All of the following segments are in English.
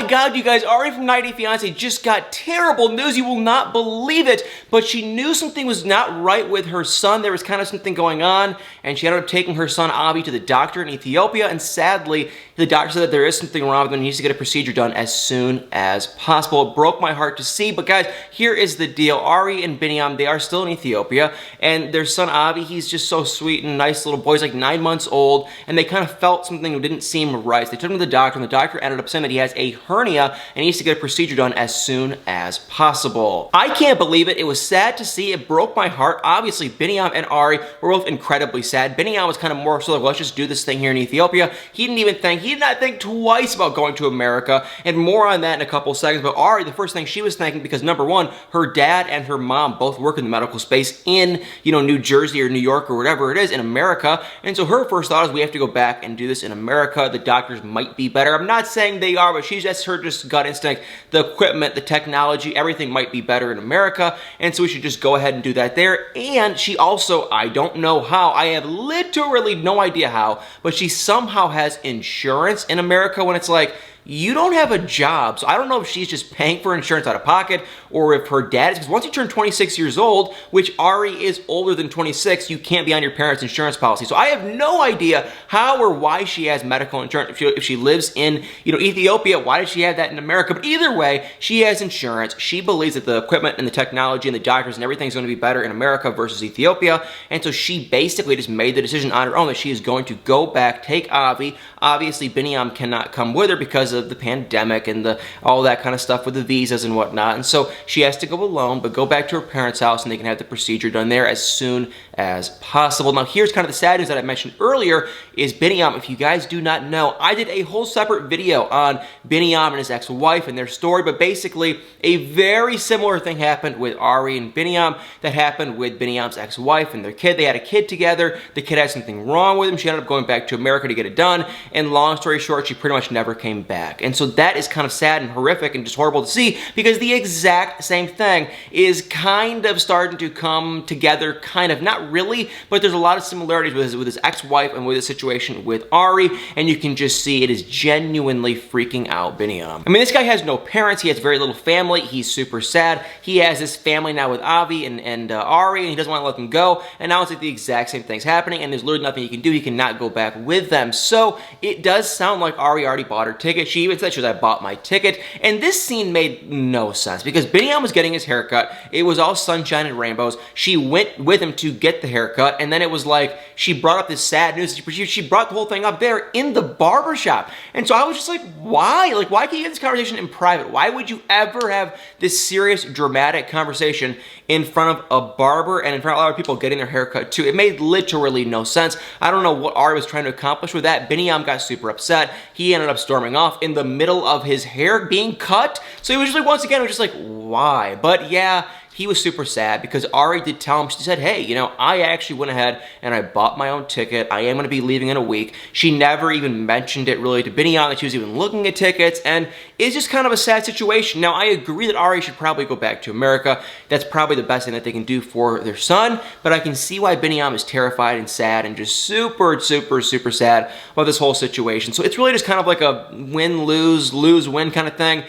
my god, you guys, Ari from 90 Day Fiance just got terrible news. You will not believe it. But she knew something was not right with her son. There was kind of something going on, and she ended up taking her son, Avi, to the doctor in Ethiopia, and sadly, the doctor said that there is something wrong with him and he needs to get a procedure done as soon as possible. It broke my heart to see, but guys, here is the deal. Ari and Biniyam, they are still in Ethiopia, and their son, Avi, he's just so sweet and nice little boy. He's like 9 months old, and they kind of felt something didn't seem right. So they took him to the doctor, and the doctor ended up saying that he has a hernia and he needs to get a procedure done as soon as possible. I can't believe it. It was sad to see. It broke my heart. Obviously, Biniyam and Ari were both incredibly sad. Biniyam was kind of more so like, let's just do this thing here in Ethiopia. He did not think twice about going to America, and more on that in a couple seconds. But Ari, the first thing she was thinking, because number one, her dad and her mom both work in the medical space in, New Jersey or New York or whatever it is in America, and so her first thought is we have to go back and do this in America. The doctors might be better. I'm not saying they are, but she's just her gut instinct. The equipment, the technology, everything might be better in America, and so we should just go ahead and do that there. And she also, I don't know how, I have literally no idea how, but she somehow has insurance in America when it's like, you don't have a job. So I don't know if she's just paying for insurance out of pocket or if her dad is, because once you turn 26 years old, which Ari is older than 26, you can't be on your parents' insurance policy. So I have no idea how or why she has medical insurance. If she lives in, Ethiopia, why does she have that in America? But either way, she has insurance. She believes that the equipment and the technology and the doctors and everything is going to be better in America versus Ethiopia. And so she basically just made the decision on her own that she is going to go back, take Avi. Obviously, Biniyam cannot come with her because of the pandemic and all that kind of stuff with the visas and whatnot, and so she has to go alone, but go back to her parents' house and they can have the procedure done there as soon as possible. Now here's kind of the sad news that I mentioned earlier is Biniyam. If you guys do not know, I did a whole separate video on Biniyam and his ex-wife and their story, but basically a very similar thing happened with Ari and Biniyam that happened with Biniyam's ex-wife and their kid. They had a kid together. The kid had something wrong with him. She ended up going back to America to get it done, and long story short, she pretty much never came back. And so that is kind of sad and horrific and just horrible to see, because the exact same thing is kind of starting to come together, kind of, not really, but there's a lot of similarities with his ex-wife and with the situation with Ari, and you can just see it is genuinely freaking out Biniyam. I mean, this guy has no parents, he has very little family, he's super sad. He has this family now with Avi and Ari, and he doesn't want to let them go, and now it's like the exact same thing's happening, and there's literally nothing he can do. He cannot go back with them. So it does sound like Ari already bought her ticket. She even said, I bought my ticket, and this scene made no sense because Biniyam was getting his haircut. It was all sunshine and rainbows. She went with him to get the haircut, and then it was like she brought up this sad news. She brought the whole thing up there in the barbershop, and so I was just like, why? Like, why can't you have this conversation in private? Why would you ever have this serious, dramatic conversation in front of a barber and in front of a lot of people getting their haircut too? It made literally no sense. I don't know what Ari was trying to accomplish with that. Biniyam got super upset. He ended up storming off in the middle of his hair being cut. So he was just like, once again, it was just like, why? But yeah, he was super sad because Ari did tell him, she said, hey, I actually went ahead and I bought my own ticket. I am going to be leaving in a week. She never even mentioned it really to Biniyam that she was even looking at tickets, and it's just kind of a sad situation. Now, I agree that Ari should probably go back to America. That's probably the best thing that they can do for their son, but I can see why Biniyam is terrified and sad and just super, super, super sad about this whole situation. So it's really just kind of like a win-lose, lose-win kind of thing.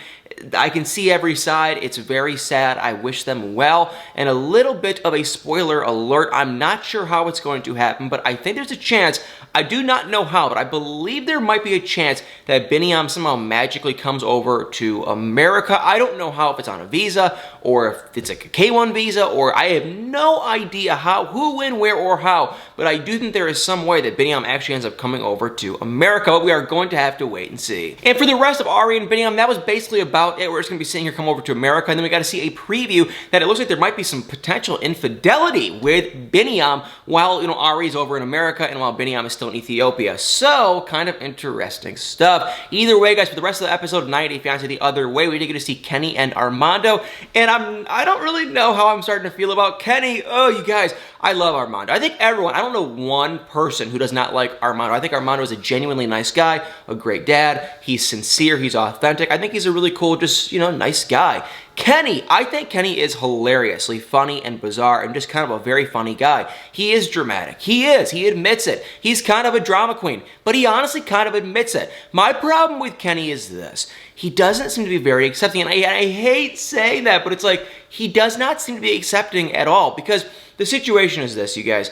I can see every side. It's very sad. I wish them well. And a little bit of a spoiler alert. I'm not sure how it's going to happen, but I think there's a chance. I do not know how, but I believe there might be a chance that Biniyam somehow magically comes over to America. I don't know how, if it's on a visa or if it's like a K-1 visa, or I have no idea how, who, when, where, or how, but I do think there is some way that Biniyam actually ends up coming over to America, but we are going to have to wait and see. And for the rest of Ari and Biniyam, that was basically about it. We're just going to be seeing her come over to America, and then we got to see a preview that it looks like there might be some potential infidelity with Biniyam while, Ari's over in America and while Biniyam is still in Ethiopia. So, kind of interesting stuff. Either way, guys, for the rest of the episode of 90 Day Fiance the other way, we did get to see Kenny and Armando, and I don't really know how I'm starting to feel about Kenny. Oh, you guys, I love Armando. I think everyone, I don't know one person who does not like Armando. I think Armando is a genuinely nice guy, a great dad. He's sincere, he's authentic. I think he's a really cool just, nice guy. Kenny, I think Kenny is hilariously funny and bizarre and just kind of a very funny guy. He is dramatic. He is. He admits it. He's kind of a drama queen, but he honestly kind of admits it. My problem with Kenny is this. He doesn't seem to be very accepting, and I hate saying that, but it's like he does not seem to be accepting at all, because the situation is this, you guys.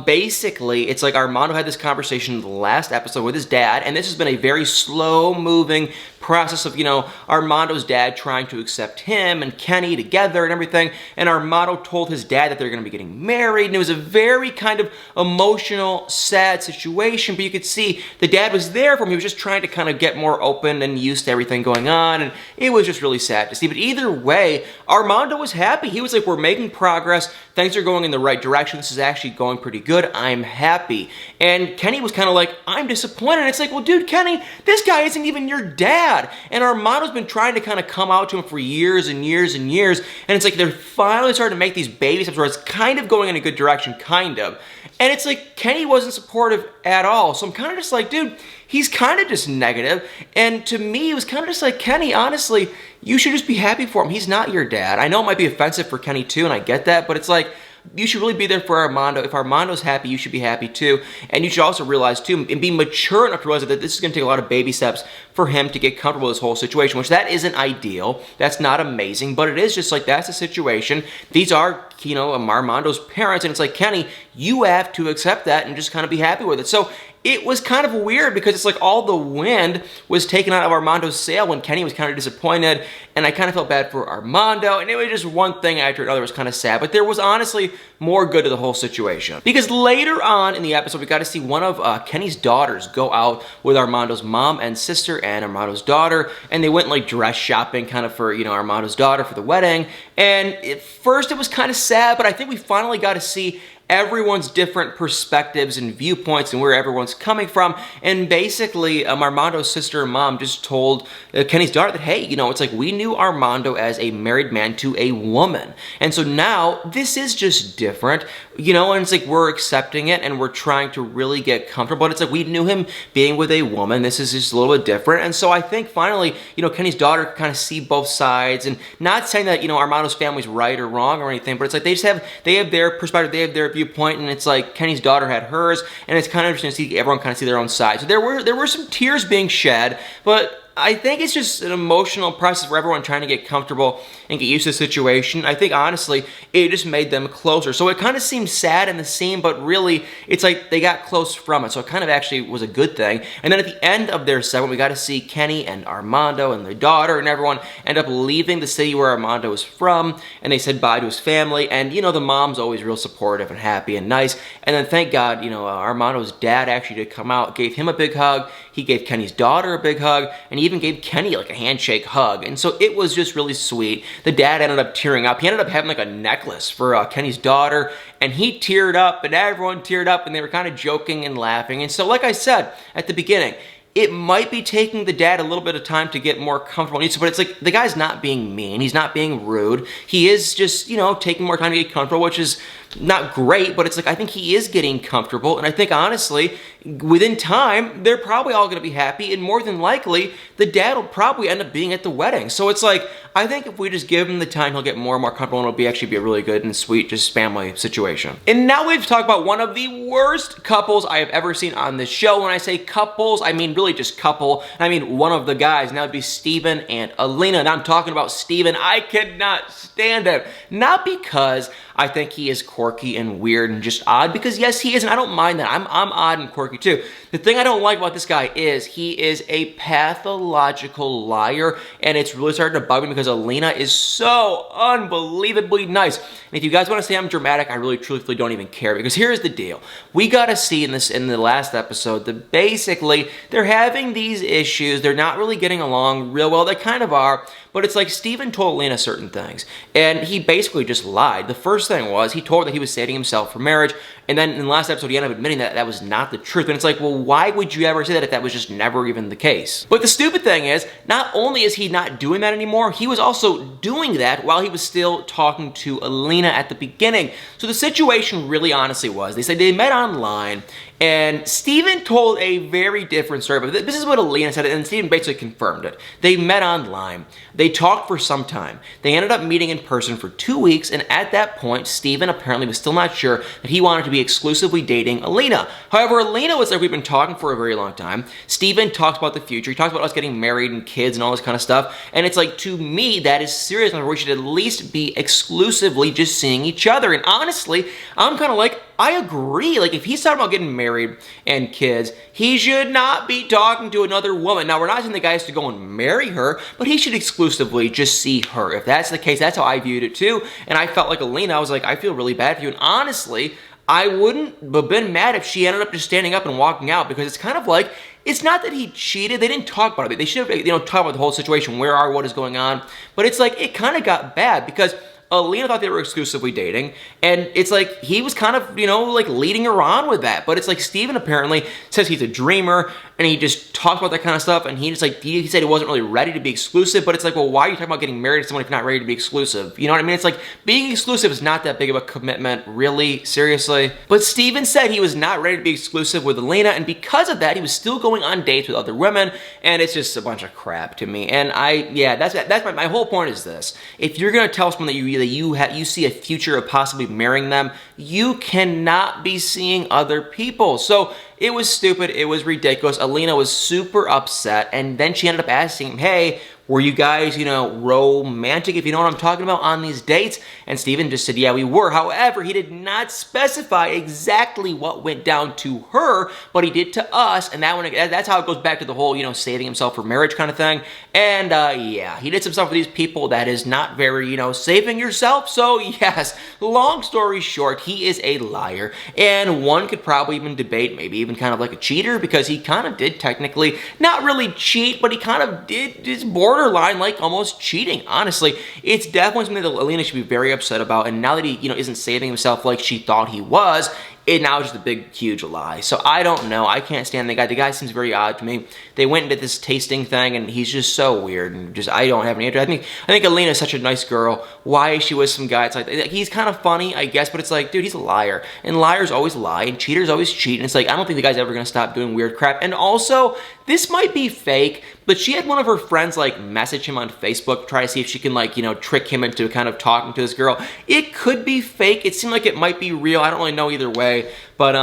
Basically, it's like Armando had this conversation in the last episode with his dad, and this has been a very slow-moving process of, Armando's dad trying to accept him and Kenny together and everything, and Armando told his dad that they're going to be getting married, and it was a very kind of emotional, sad situation, but you could see the dad was there for him. He was just trying to kind of get more open and used to everything going on, and it was just really sad to see. But either way, Armando was happy. He was like, we're making progress. Things are going in the right direction. This is actually going pretty good. I'm happy. And Kenny was kind of like, I'm disappointed. And it's like, well, dude, Kenny, this guy isn't even your dad. And Armando's been trying to kind of come out to him for years and years and years. And it's like they're finally starting to make these baby steps where it's kind of going in a good direction, kind of. And it's like Kenny wasn't supportive at all. So I'm kind of just like, dude, he's kind of just negative. And to me, it was kind of just like, Kenny, honestly, you should just be happy for him. He's not your dad. I know it might be offensive for Kenny too, and I get that, but it's like, you should really be there for Armando. If Armando's happy, you should be happy too. And you should also realize too, and be mature enough to realize that this is going to take a lot of baby steps for him to get comfortable with this whole situation, which that isn't ideal. That's not amazing, but it is just like, that's the situation. These are, Armando's parents, and it's like, Kenny, you have to accept that and just kind of be happy with it. So it was kind of weird because it's like all the wind was taken out of Armando's sail when Kenny was kind of disappointed, and I kind of felt bad for Armando, and it was just one thing after another. It was kind of sad, but there was honestly more good to the whole situation. Because later on in the episode, we got to see one of Kenny's daughters go out with Armando's mom and sister and Armando's daughter, and they went like dress shopping kind of for, Armando's daughter for the wedding, and at first it was kind of sad, but I think we finally got to see everyone's different perspectives and viewpoints and where everyone's coming from. And basically, Armando's sister and mom just told Kenny's daughter that, hey, it's like we knew Armando as a married man to a woman. And so now this is just different, and it's like we're accepting it and we're trying to really get comfortable. But it's like we knew him being with a woman. This is just a little bit different. And so I think finally, Kenny's daughter can kind of see both sides, and not saying that, Armando's family's right or wrong or anything, but it's like they have their perspective, they have their viewpoint, and it's like Kenny's daughter had hers, and it's kind of interesting to see everyone kind of see their own side. So there were some tears being shed, but I think it's just an emotional process for everyone trying to get comfortable and get used to the situation. I think, honestly, it just made them closer. So it kind of seemed sad in the scene, but really, it's like they got close from it. So it kind of actually was a good thing. And then at the end of their segment, we got to see Kenny and Armando and their daughter and everyone end up leaving the city where Armando was from, and they said bye to his family. And, the mom's always real supportive and happy and nice. And then, thank God, Armando's dad actually did come out, gave him a big hug. He gave Kenny's daughter a big hug, and he even gave Kenny like a handshake hug. And so it was just really sweet. The dad ended up tearing up. He ended up having like a necklace for Kenny's daughter, and he teared up, and everyone teared up, and they were kind of joking and laughing. And so, like I said at the beginning, it might be taking the dad a little bit of time to get more comfortable, but it's like the guy's not being mean. He's not being rude. He is just, taking more time to get comfortable, which is not great, but it's like I think he is getting comfortable, and I think honestly, within time, they're probably all going to be happy, and more than likely, the dad will probably end up being at the wedding. So it's like, I think if we just give him the time, he'll get more and more comfortable, and it'll actually be a really good and sweet just family situation. And now we've talked about one of the worst couples I have ever seen on this show. When I say couples, I mean really just couple, and I mean one of the guys, and that would be Steven and Alina. And I'm talking about Steven. I cannot stand him. Not because I think he is quirky and weird and just odd, because yes, he is, and I don't mind that. I'm odd and quirky too. The thing I don't like about this guy is he is a pathological liar, and it's really starting to bug me because Alina is so unbelievably nice. And if you guys want to say I'm dramatic, I really truthfully don't even care, because here's the deal. We got to see in the last episode that basically they're having these issues. They're not really getting along real well. They kind of are, but it's like Steven told Alina certain things, and he basically just lied. The first thing was he told her that he was saving himself for marriage, and then in the last episode he ended up admitting that that was not the truth. And it's like, well, why would you ever say that if that was just never even the case? But the stupid thing is, not only is he not doing that anymore, he was also doing that while he was still talking to Alina at the beginning. So the situation really honestly was, they said they met online, And Steven told a very different story, but this is what Alina said, and Steven basically confirmed it. They met online. They talked for some time. They ended up meeting in person for 2 weeks, and at that point, Steven apparently was still not sure that he wanted to be exclusively dating Alina. However, Alina was like, we've been talking for a very long time. Steven talks about the future. He talks about us getting married and kids and all this kind of stuff, and it's like, to me, that is serious. We should at least be exclusively just seeing each other. And honestly, I'm kind of like, I agree. Like, if he's talking about getting married and kids, he should not be talking to another woman. Now, we're not saying the guy has to go and marry her, but he should exclusively just see her. If that's the case, that's how I viewed it too. And I felt like Alina, I was like, I feel really bad for you. And honestly, I wouldn't have been mad if she ended up just standing up and walking out, because it's kind of like, it's not that he cheated. They didn't talk about it. They should have, talked about the whole situation. What is going on? But it's like, it kind of got bad because Alina thought they were exclusively dating, and it's like he was kind of, like leading her on with that. But it's like Steven apparently says he's a dreamer, and he just talks about that kind of stuff, and he just like, he said he wasn't really ready to be exclusive, but it's like, well, why are you talking about getting married to someone if you're not ready to be exclusive? You know what I mean? It's like, being exclusive is not that big of a commitment, really, seriously. But Steven said he was not ready to be exclusive with Alina, and because of that, he was still going on dates with other women, and it's just a bunch of crap to me. And that's my whole point is this. If you're gonna tell someone that you see a future of possibly marrying them, you cannot be seeing other people. So it was stupid. It was ridiculous. Alina was super upset, and then she ended up asking him, hey, were you guys, romantic, if you know what I'm talking about, on these dates? And Steven just said, yeah, we were. However, he did not specify exactly what went down to her, but he did to us, and that's how it goes back to the whole, saving himself for marriage kind of thing. And, yeah, he did some stuff with these people that is not very, saving yourself. So, yes, long story short, he is a liar, and one could probably even debate maybe even kind of like a cheater, because he kind of did technically not really cheat, but he kind of did just borderline like almost cheating. Honestly, it's definitely something that Alina should be very upset about, and now that he isn't saving himself like she thought he was, it now is just a big, huge lie. So I don't know. I can't stand the guy. The guy seems very odd to me. They went and did this tasting thing, and he's just so weird, and just, I don't have any answer. I think Alina is such a nice girl. Why is she with some guy? It's like, he's kind of funny, I guess, but it's like, dude, he's a liar. And liars always lie, and cheaters always cheat. And it's like, I don't think the guy's ever gonna stop doing weird crap. And also, this might be fake, but she had one of her friends like message him on Facebook, try to see if she can trick him into kind of talking to this girl. It could be fake. It seemed like it might be real. I don't really know either way. But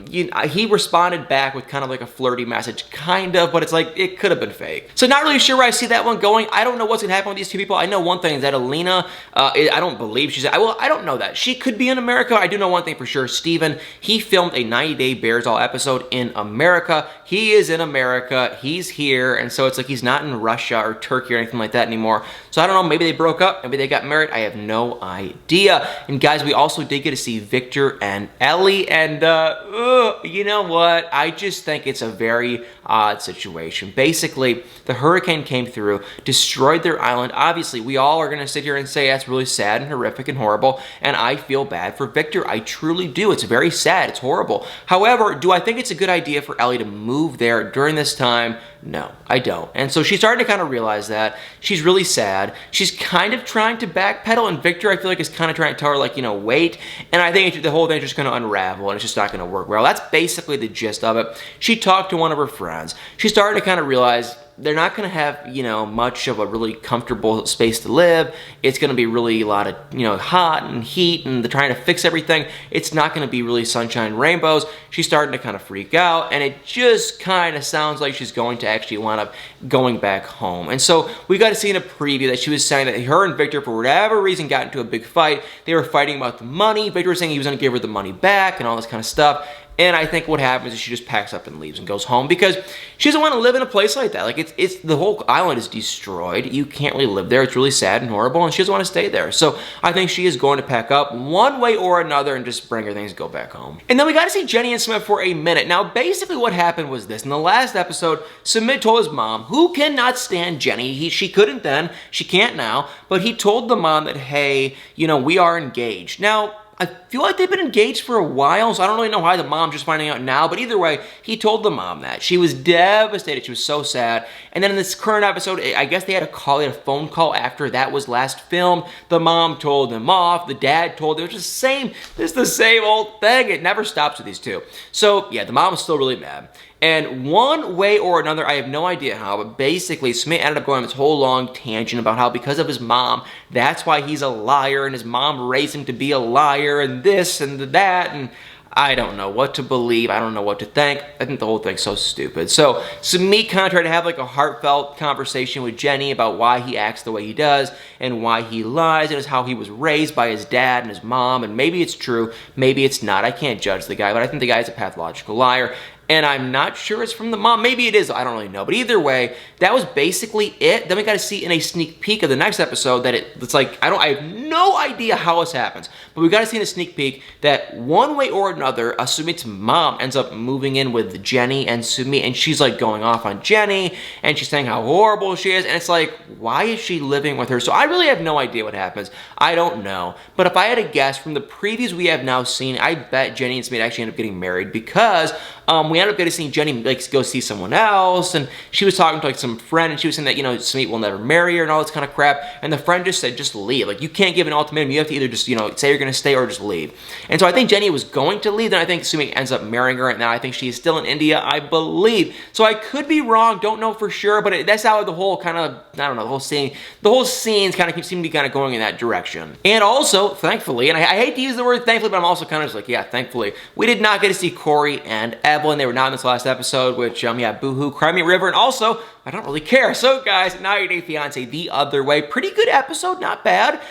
he responded back with kind of like a flirty message, kind of, but it's like, it could have been fake. So not really sure where I see that one going. I don't know what's gonna happen with these two people. I know one thing is that Alina, I don't believe she's, well, I don't know that. She could be in America. I do know one thing for sure. Steven, he filmed a 90-day Bears All episode in America. He is in America. He's here. And so it's like, he's not in Russia or Turkey or anything like that anymore. So I don't know, maybe they broke up, maybe they got married. I have no idea. And guys, we also did get to see Victor and Ellie, and you know what? I just think it's a very odd situation. Basically, the hurricane came through, destroyed their island. Obviously, we all are gonna sit here and say that's really sad and horrific and horrible, and I feel bad for Victor. I truly do. It's very sad. It's horrible. However, do I think it's a good idea for Ellie to move there during this time? No, I don't. And so she's starting to kind of realize that. She's really sad. She's kind of trying to backpedal, and Victor, I feel like, is kind of trying to tell her, like, wait. And I think the whole thing is just going to unravel, and it's just not going to work well. That's basically the gist of it. She talked to one of her friends. She's starting to kind of realize they're not going to have, much of a really comfortable space to live. It's going to be really a lot of, hot and heat, and they're trying to fix everything. It's not going to be really sunshine and rainbows. She's starting to kind of freak out, and it just kind of sounds like she's going to actually wind up going back home. And so we got to see in a preview that she was saying that her and Victor, for whatever reason, got into a big fight. They were fighting about the money. Victor was saying he was going to give her the money back and all this kind of stuff. And I think what happens is she just packs up and leaves and goes home, because she doesn't want to live in a place like that. Like, it's the whole island is destroyed. You can't really live there. It's really sad and horrible, and she doesn't want to stay there. So I think she is going to pack up one way or another and just bring her things and go back home. And then we got to see Jenny and Smith for a minute. Now, basically what happened was this. In the last episode, Sumit told his mom, who cannot stand Jenny. She couldn't then. She can't now. But he told the mom that, hey, we are engaged. Now, I feel like they've been engaged for a while, so I don't really know why the mom's just finding out now, but either way, he told the mom that. She was devastated. She was so sad. And then in this current episode, I guess they had a phone call after that was last filmed. The mom told them off. The dad told them. It was just the same old thing. It never stops with these two. So, yeah, the mom was still really mad. And one way or another, I have no idea how, but basically Sumit ended up going on this whole long tangent about how because of his mom, that's why he's a liar, and his mom raised him to be a liar, and this and that, and I don't know what to believe. I don't know what to think. I think the whole thing's so stupid. So Sumit kind of tried to have like a heartfelt conversation with Jenny about why he acts the way he does and why he lies, and it's how he was raised by his dad and his mom, and maybe it's true, maybe it's not. I can't judge the guy, but I think the guy's a pathological liar. And I'm not sure it's from the mom. Maybe it is. I don't really know. But either way, that was basically it. Then we got to see in a sneak peek of the next episode that it's like, I have no idea how this happens. But we got to see in a sneak peek that one way or another, Sumit's mom ends up moving in with Jenny and Sumit. And she's like going off on Jenny. And she's saying how horrible she is. And it's like, why is she living with her? So I really have no idea what happens. I don't know. But if I had to guess from the previews we have now seen, I bet Jenny and Sumit actually end up getting married because we ended up getting to see Jenny like go see someone else, and she was talking to like some friend, and she was saying that, you know, Sumit will never marry her and all this kind of crap, and the friend just said, just leave. Like, you can't give an ultimatum. You have to either just, you know, say you're going to stay or just leave. And so I think Jenny was going to leave, then I think Sumit ends up marrying her, and now I think she is still in India, I believe. So I could be wrong, don't know for sure, but that's how the whole kind of, I don't know, the whole scenes kind of seem to be kind of going in that direction. And also, thankfully, and I hate to use the word thankfully, but I'm also kind of just like, yeah, thankfully, we did not get to see Corey and Evelyn. They were not in this last episode, which, yeah, boo-hoo, cry me a river, and also, I don't really care. So, guys, 90 Day Fiance the other way. Pretty good episode, not bad.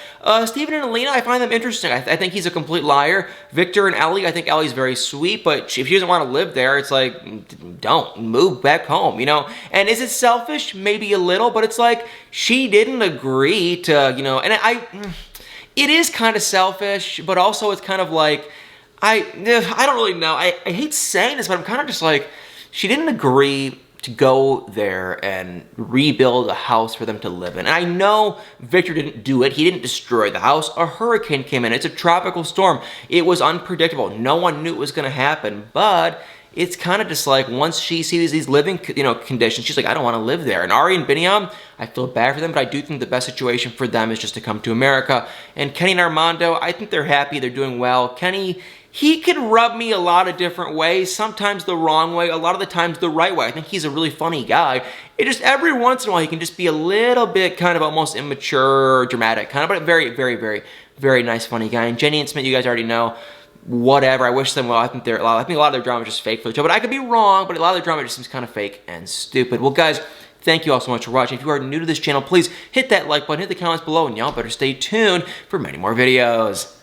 Steven and Alina, I find them interesting. I think he's a complete liar. Victor and Ellie, I think Ellie's very sweet, but if she doesn't want to live there, it's like, don't move back home, you know? And is it selfish? Maybe a little, but it's like, she didn't agree to, you know, and it is kind of selfish, but also it's kind of like, I don't really know. I hate saying this, but I'm kind of just like, she didn't agree to go there and rebuild a house for them to live in. And I know Victor didn't do it. He didn't destroy the house. A hurricane came in. It's a tropical storm. It was unpredictable. No one knew it was going to happen. But it's kind of just like, once she sees these living, you know, conditions, she's like, I don't want to live there. And Ari and Biniyam, I feel bad for them, but I do think the best situation for them is just to come to America. And Kenny and Armando, I think they're happy. They're doing well. Kenny, he can rub me a lot of different ways, sometimes the wrong way, a lot of the times the right way. I think he's a really funny guy. It just, every once in a while, he can just be a little bit kind of almost immature, dramatic, kind of, but a very, very, very, very nice, funny guy. And Jenny and Sumit, you guys already know, whatever. I wish them well. I think a lot of their drama is just fake for each other, but I could be wrong, but a lot of their drama just seems kind of fake and stupid. Well, guys, thank you all so much for watching. If you are new to this channel, please hit that like button, hit the comments below, and y'all better stay tuned for many more videos.